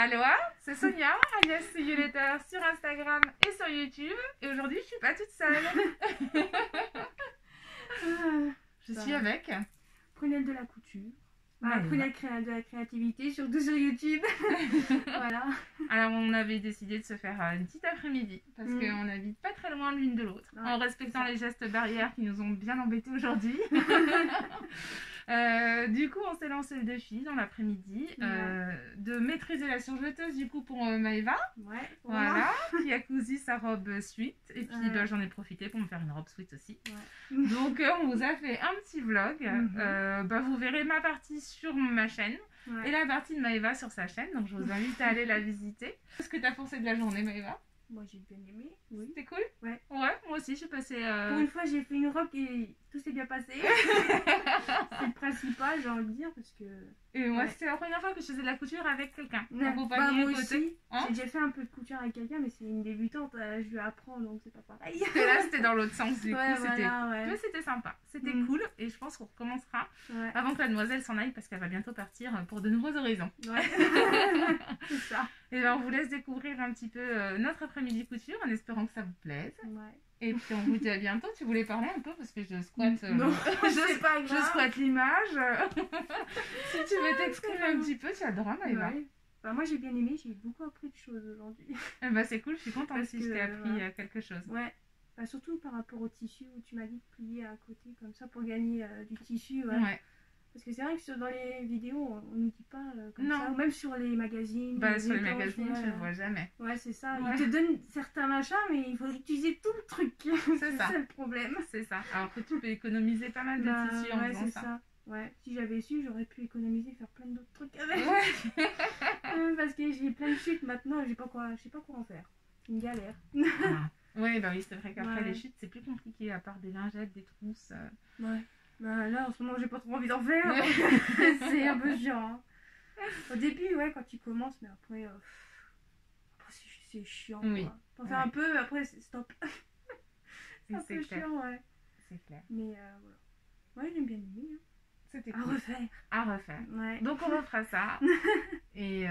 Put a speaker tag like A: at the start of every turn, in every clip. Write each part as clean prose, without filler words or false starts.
A: Aloha, c'est Sonia, alias Yuleta sur Instagram et sur YouTube. Et aujourd'hui, je suis pas toute seule. Je suis avec
B: Prunelle de la couture.
A: Maëva.
B: Prunelle de la créativité, surtout sur YouTube. Voilà.
A: Alors, on avait décidé de se faire une petite après-midi parce qu'on n'habite pas très loin l'une de l'autre,
B: Ouais,
A: en respectant les gestes barrières qui nous ont bien embêtés aujourd'hui. Du coup, on s'est lancé le défi dans l'après-midi de maîtriser la surjeteuse du coup pour Maëva.
B: Ouais.
A: Voilà, qui a cousu sa robe suite. Et puis j'en ai profité pour me faire une robe suite aussi.
B: Ouais.
A: Donc on vous a fait un petit vlog. Vous verrez ma partie sur ma chaîne et la partie de Maëva sur sa chaîne. Donc je vous invite à aller la visiter. Qu'est-ce que tu as pensé de la journée, Maëva?
B: Moi j'ai bien aimé. Oui.
A: C'était cool?
B: Ouais.
A: Ouais, moi aussi j'ai passé...
B: Pour une fois j'ai fait une robe et tout s'est bien passé. C'est le principal, j'ai envie de dire, parce que...
A: Et moi c'était la première fois que je faisais de la couture avec quelqu'un.
B: Moi
A: Côté.
B: aussi,
A: Hein,
B: j'ai déjà fait un peu de couture avec quelqu'un, mais c'est une débutante, je lui apprends, donc c'est pas pareil.
A: Parce que là c'était dans l'autre sens du coup,
B: Voilà,
A: mais c'était sympa, c'était cool et je pense qu'on recommencera avant que la demoiselle s'en aille parce qu'elle va bientôt partir pour de nouveaux horizons.
B: Ouais. C'est ça.
A: Et ben on vous laisse découvrir un petit peu notre après-midi couture en espérant que ça vous plaise.
B: Ouais.
A: Et puis on vous dit à bientôt. Tu voulais parler un peu parce que je squatte
B: non, c'est pas grave.
A: Je squatte l'image. Si tu veux t'exprimer un petit peu, tu as le droit, Maëva.
B: Ouais. Moi j'ai bien aimé, j'ai beaucoup appris de choses aujourd'hui.
A: C'est cool, je suis contente si je t'ai appris quelque chose.
B: Ouais. Surtout par rapport au tissu où tu m'as dit de plier à côté comme ça pour gagner du tissu.
A: Ouais.
B: Parce que c'est vrai que dans les vidéos, on nous dit pas comme
A: non.
B: ça. Ou même sur les magazines.
A: Sur les magazines, je le vois jamais.
B: Ouais, c'est ça. Ils te donnent certains machins, mais il faut utiliser tout le truc. C'est ça le problème.
A: C'est ça. Alors que tu peux économiser pas mal de tissu en faisant ça.
B: Ouais, si j'avais su, j'aurais pu économiser, faire plein d'autres trucs avec. Parce que j'ai plein de chutes maintenant, je sais pas quoi en faire. C'est une galère.
A: Oui, c'est vrai qu'après les chutes, c'est plus compliqué, à part des lingettes, des trousses.
B: Ouais. Là, en ce moment, j'ai pas trop envie d'en faire. C'est un peu chiant. Hein. Au début, quand tu commences, mais après c'est chiant.
A: Oui.
B: T'en fais un peu, après, c'est stop. C'est un peu
A: clair.
B: chiant,
A: C'est clair.
B: Mais voilà. Ouais, j'ai bien aimé. Hein.
A: C'était
B: cool.
A: À refaire.
B: Ouais.
A: Donc on refera ça. Et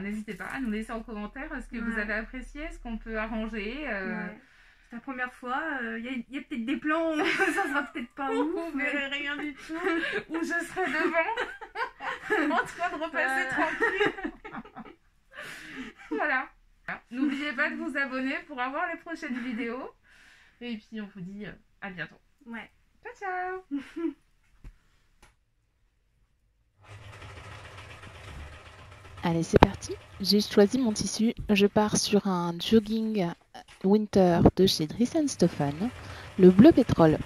A: n'hésitez pas à nous laisser en commentaire ce que vous avez apprécié, ce qu'on peut arranger.
B: C'est la première fois, il y a peut-être des plans où ça sera peut-être pas ouf.
A: Vous verrez rien du tout. Où je serai devant, en train de repasser tranquille. Voilà. N'oubliez pas de vous abonner pour avoir les prochaines vidéos. Et puis on vous dit à bientôt.
B: Ouais.
A: Ciao, ciao.
C: Allez, c'est parti. J'ai choisi mon tissu. Je pars sur un jogging winter de chez Dries & Stephan, le bleu pétrole.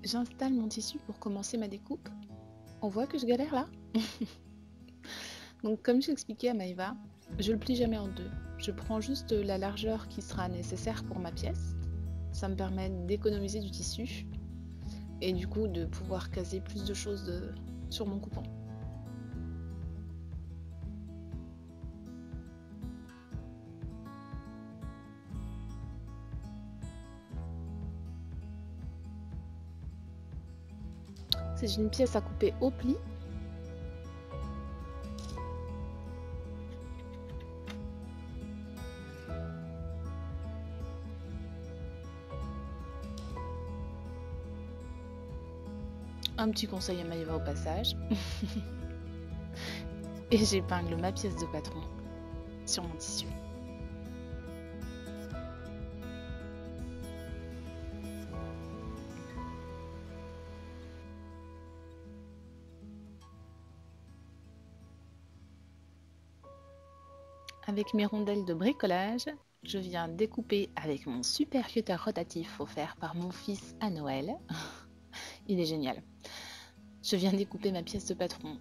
C: J'installe mon tissu pour commencer ma découpe. On voit que je galère là. Donc comme j'expliquais à Maëva, je le plie jamais en deux. Je prends juste la largeur qui sera nécessaire pour ma pièce. Ça me permet d'économiser du tissu et du coup de pouvoir caser plus de choses sur mon coupon. C'est une pièce à couper au pli. Un petit conseil à Maëva au passage. Et j'épingle ma pièce de patron sur mon tissu. Avec mes rondelles de bricolage, je viens découper avec mon super cutter rotatif offert par mon fils à Noël. Il est génial. Je viens découper ma pièce de patron.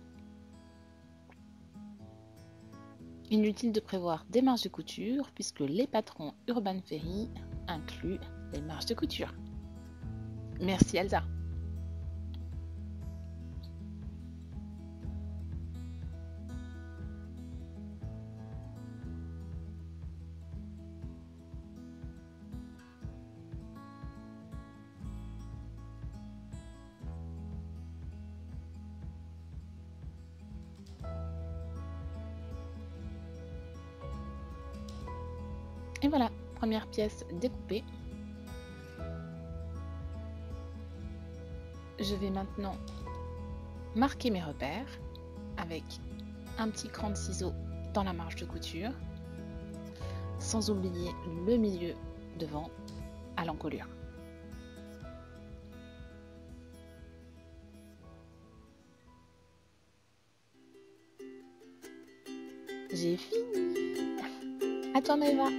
C: Inutile de prévoir des marges de couture puisque les patrons Urban Ferry incluent les marges de couture. Merci Elsa. Et voilà, première pièce découpée. Je vais maintenant marquer mes repères avec un petit cran de ciseau dans la marge de couture, sans oublier le milieu devant à l'encolure. J'ai fini. À toi Maëva.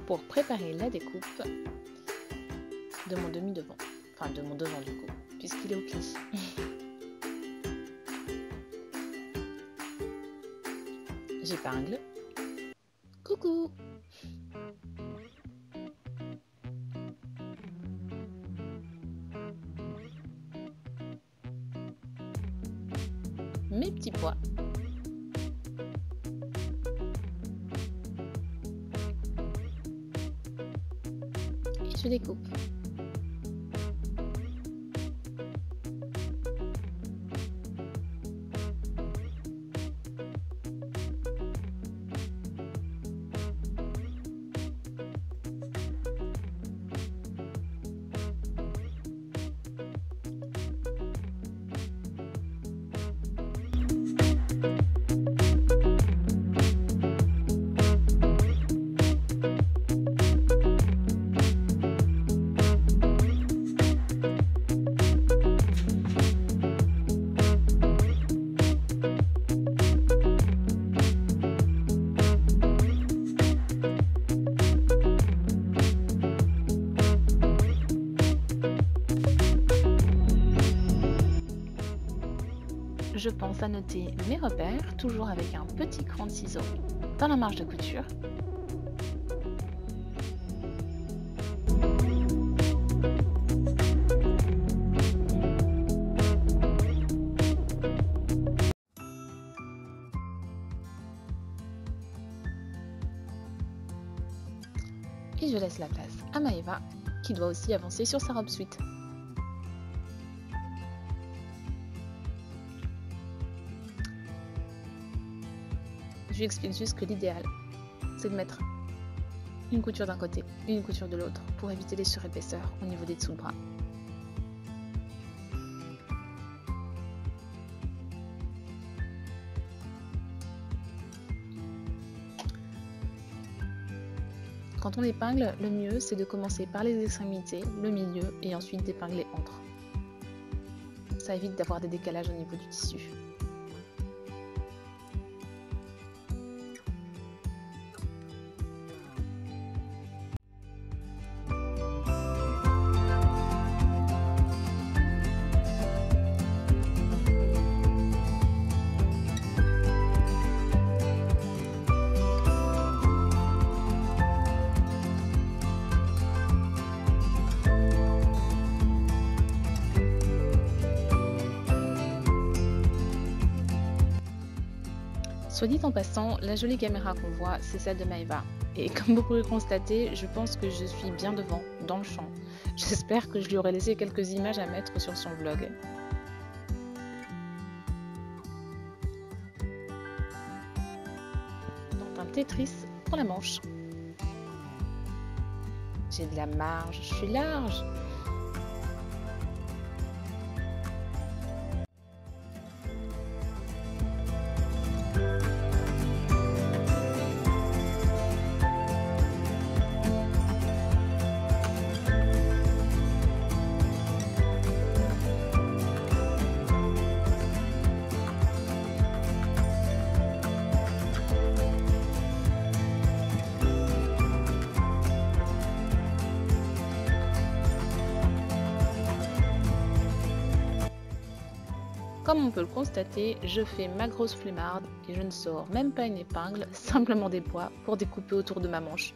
C: Pour préparer la découpe de mon demi-devant, enfin de mon devant du coup, puisqu'il est au pli. J'épingle. Coucou! Mes petits pois. Je découpe. Je pense à noter mes repères, toujours avec un petit cran de ciseau dans la marge de couture. Et je laisse la place à Maëva, qui doit aussi avancer sur sa robe suite. Je lui explique juste que l'idéal, c'est de mettre une couture d'un côté, une couture de l'autre, pour éviter les surépaisseurs au niveau des dessous de bras. Quand on épingle, le mieux c'est de commencer par les extrémités, le milieu et ensuite d'épingler entre. Ça évite d'avoir des décalages au niveau du tissu. Soit dit en passant, la jolie caméra qu'on voit, c'est celle de Maëva. Et comme vous pouvez le constater, je pense que je suis bien devant, dans le champ. J'espère que je lui aurai laissé quelques images à mettre sur son vlog. Dans un Tetris pour la manche. J'ai de la marge, je suis large. Comme on peut le constater, je fais ma grosse flemmarde et je ne sors même pas une épingle, simplement des poids pour découper autour de ma manche.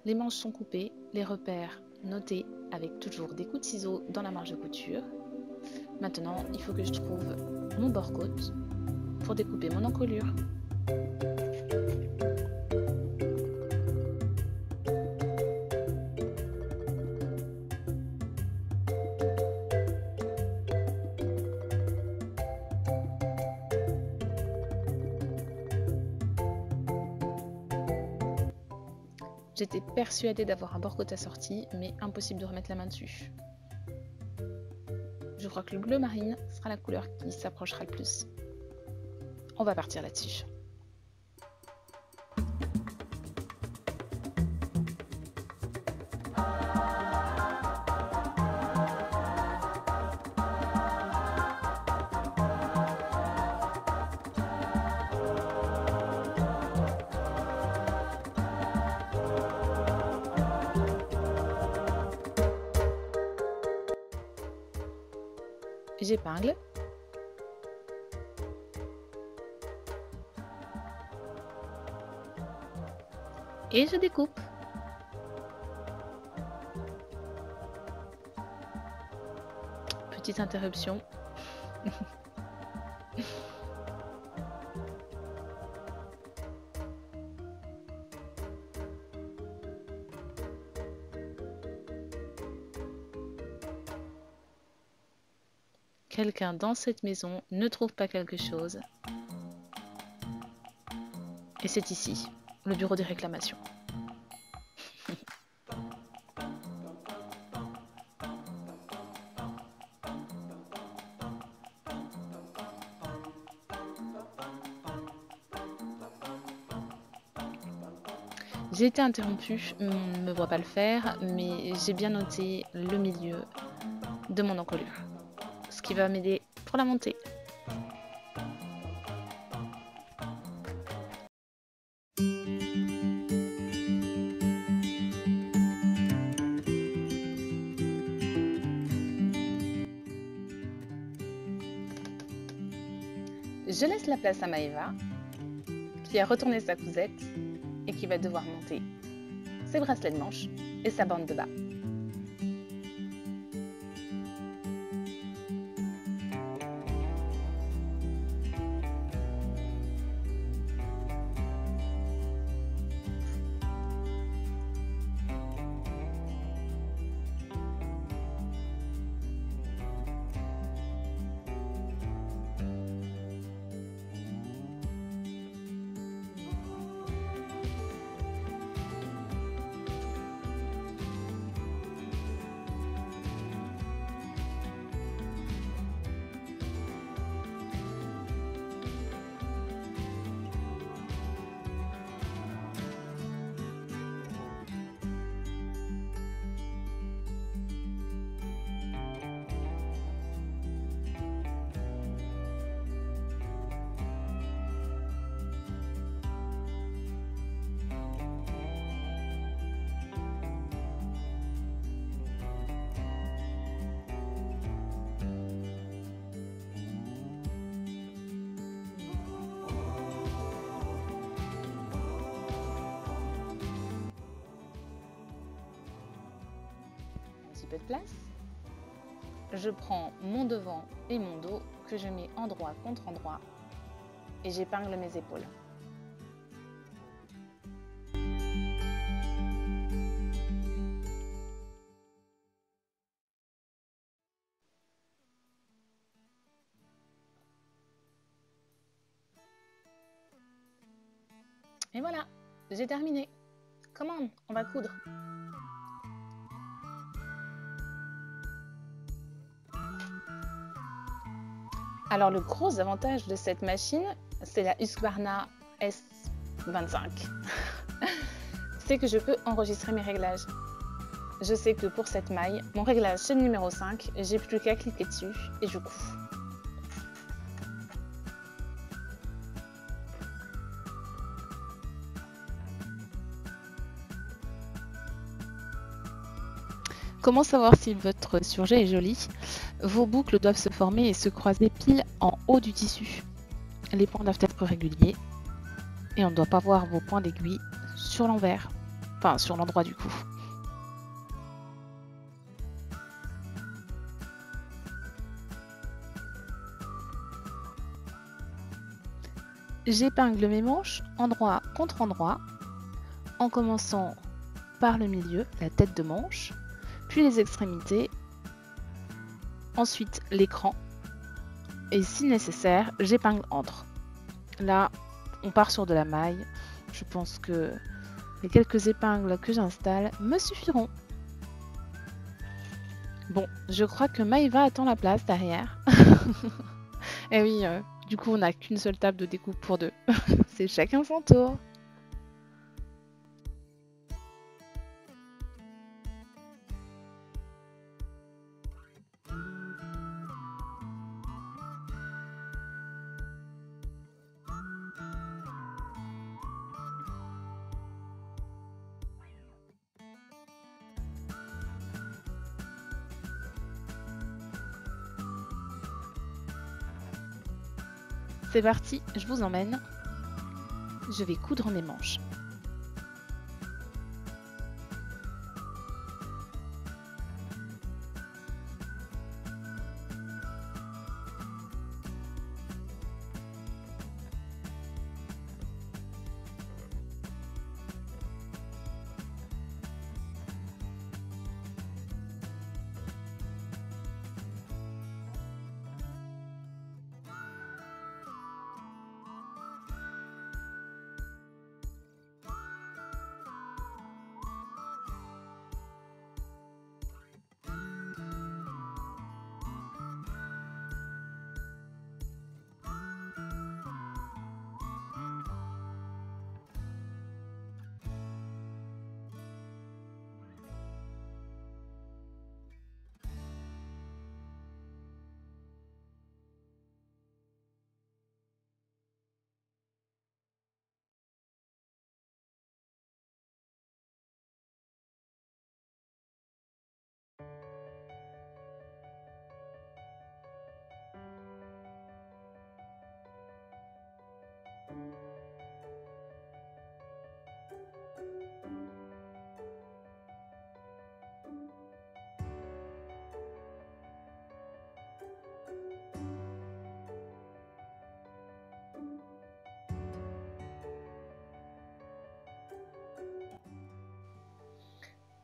C: Les manches sont coupées, les repères notés avec toujours des coups de ciseaux dans la marge de couture. Maintenant, il faut que je trouve mon bord-côte pour découper mon encolure. J'étais persuadée d'avoir un bord-côte assorti, mais impossible de remettre la main dessus. Je crois que le bleu marine sera la couleur qui s'approchera le plus. On va partir là-dessus. J'épingle. Et je découpe. Petite interruption. Quelqu'un dans cette maison ne trouve pas quelque chose. Et c'est ici, le bureau des réclamations. J'ai été interrompue, on ne me voit pas le faire, mais j'ai bien noté le milieu de mon encolure, ce qui va m'aider pour la montée. Je laisse la place à Maëva, qui a retourné sa cousette et qui va devoir monter ses bracelets de manche et sa bande de bas. De place, je prends mon devant et mon dos que je mets endroit contre endroit et j'épingle mes épaules. Et voilà, j'ai terminé. Comment on va coudre? Alors le gros avantage de cette machine, c'est la Husqvarna S25. C'est que je peux enregistrer mes réglages. Je sais que pour cette maille, mon réglage c'est le numéro 5, j'ai plus qu'à cliquer dessus et je couds. Comment savoir si votre surjet est joli? Vos boucles doivent se former et se croiser pile en haut du tissu. Les points doivent être réguliers et on ne doit pas voir vos points d'aiguille sur l'envers, enfin sur l'endroit du cou. J'épingle mes manches endroit contre endroit en commençant par le milieu, la tête de manche, puis les extrémités, ensuite l'écran et si nécessaire, j'épingle entre. Là, on part sur de la maille. Je pense que les quelques épingles que j'installe me suffiront. Bon, je crois que Maëva attend la place derrière. Et oui, du coup, on n'a qu'une seule table de découpe pour deux. C'est chacun son tour. C'est parti, je vous emmène. Je vais coudre mes manches.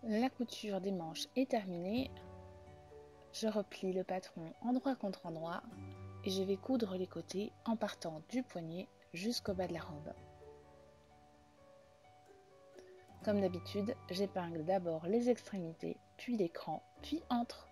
C: La couture des manches est terminée. Je replie le patron endroit contre endroit et je vais coudre les côtés en partant du poignet jusqu'au bas de la robe. Comme d'habitude, j'épingle d'abord les extrémités, puis l'écran, puis entre.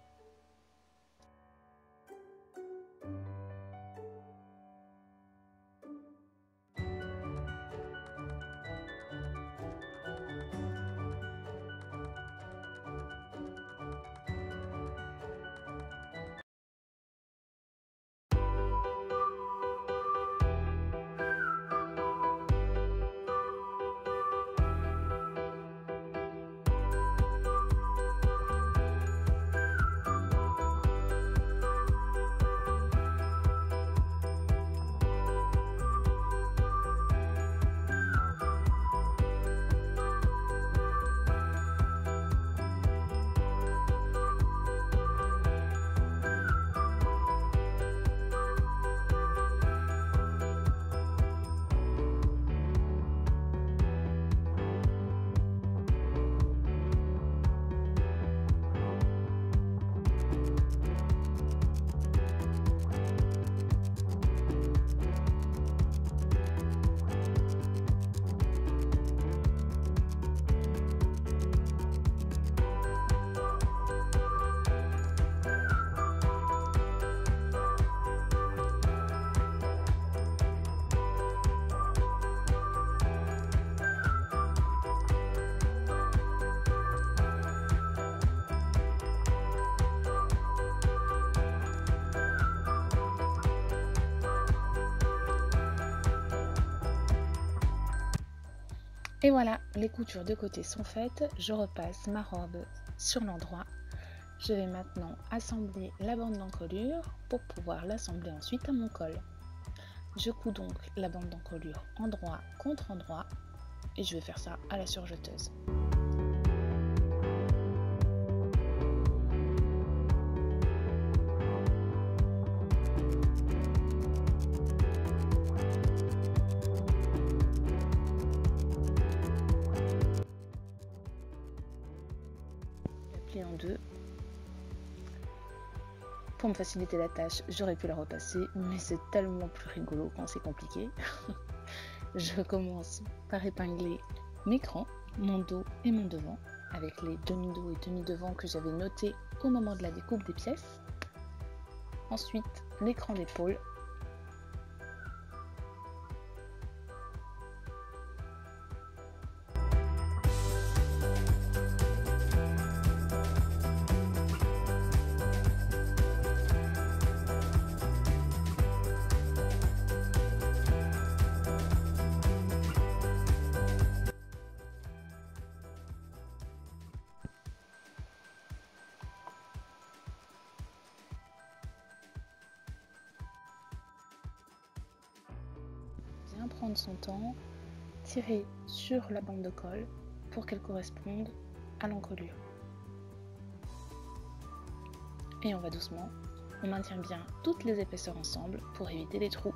C: Et voilà, les coutures de côté sont faites. Je repasse ma robe sur l'endroit. Je vais maintenant assembler la bande d'encolure pour pouvoir l'assembler ensuite à mon col. Je couds donc la bande d'encolure endroit contre endroit et je vais faire ça à la surjeteuse. Plié en deux. Pour me faciliter la tâche, j'aurais pu la repasser, mais c'est tellement plus rigolo quand c'est compliqué. Je commence par épingler mes crans, mon dos et mon devant, avec les demi-dos et demi-devant que j'avais notés au moment de la découpe des pièces. Ensuite, l'écran d'épaule. Bien prendre son temps, tirer sur la bande de colle pour qu'elle corresponde à l'encolure. Et on va doucement, on maintient bien toutes les épaisseurs ensemble pour éviter les trous.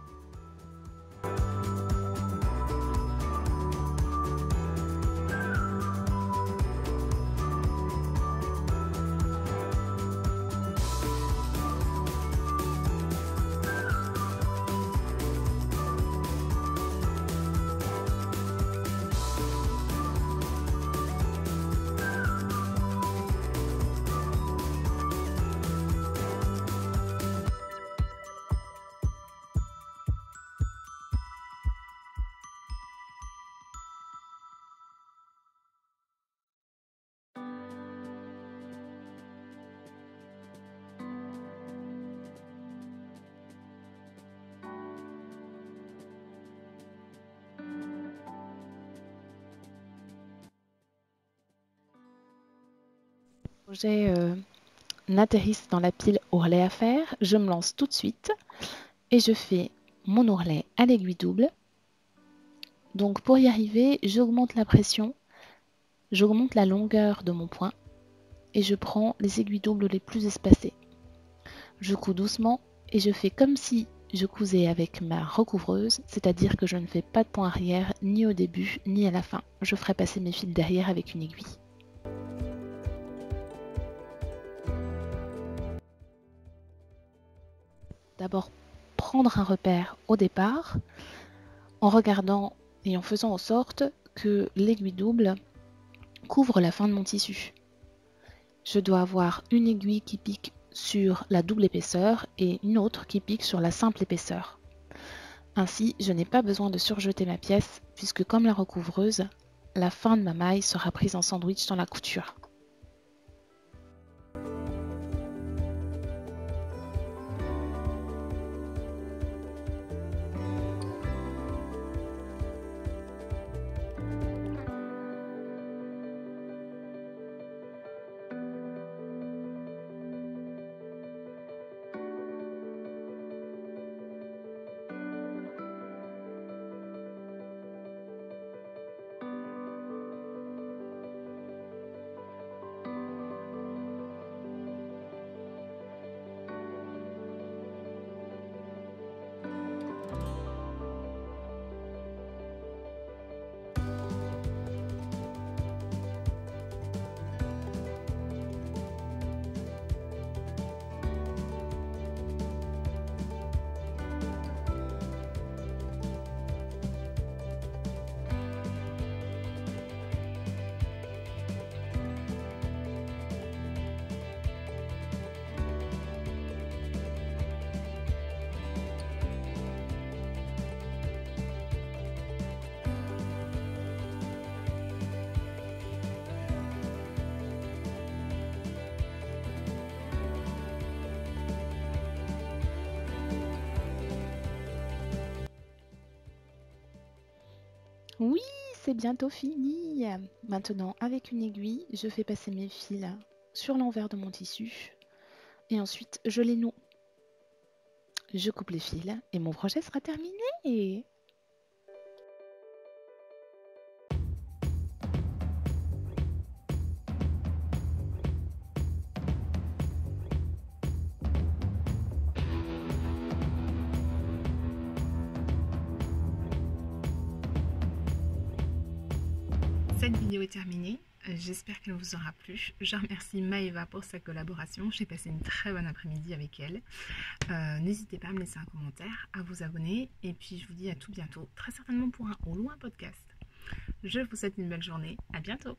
C: J'ai n'atterrisse dans la pile ourlet à faire, je me lance tout de suite et je fais mon ourlet à l'aiguille double. Donc pour y arriver, j'augmente la pression, j'augmente la longueur de mon point et je prends les aiguilles doubles les plus espacées. Je couds doucement et je fais comme si je cousais avec ma recouvreuse, c'est-à-dire que je ne fais pas de point arrière ni au début ni à la fin. Je ferai passer mes fils derrière avec une aiguille. D'abord prendre un repère au départ en regardant et en faisant en sorte que l'aiguille double couvre la fin de mon tissu. Je dois avoir une aiguille qui pique sur la double épaisseur et une autre qui pique sur la simple épaisseur. Ainsi, je n'ai pas besoin de surjeter ma pièce puisque comme la recouvreuse, la fin de ma maille sera prise en sandwich dans la couture. Oui, c'est bientôt fini. Maintenant, avec une aiguille, je fais passer mes fils sur l'envers de mon tissu et ensuite je les noue. Je coupe les fils et mon projet sera terminé. Cette vidéo est terminée, j'espère qu'elle vous aura plu. Je remercie Maëva pour sa collaboration, j'ai passé une très bonne après-midi avec elle. N'hésitez pas à me laisser un commentaire, à vous abonner et puis je vous dis à tout bientôt, très certainement pour un haul ou un podcast. Je vous souhaite une belle journée, à bientôt.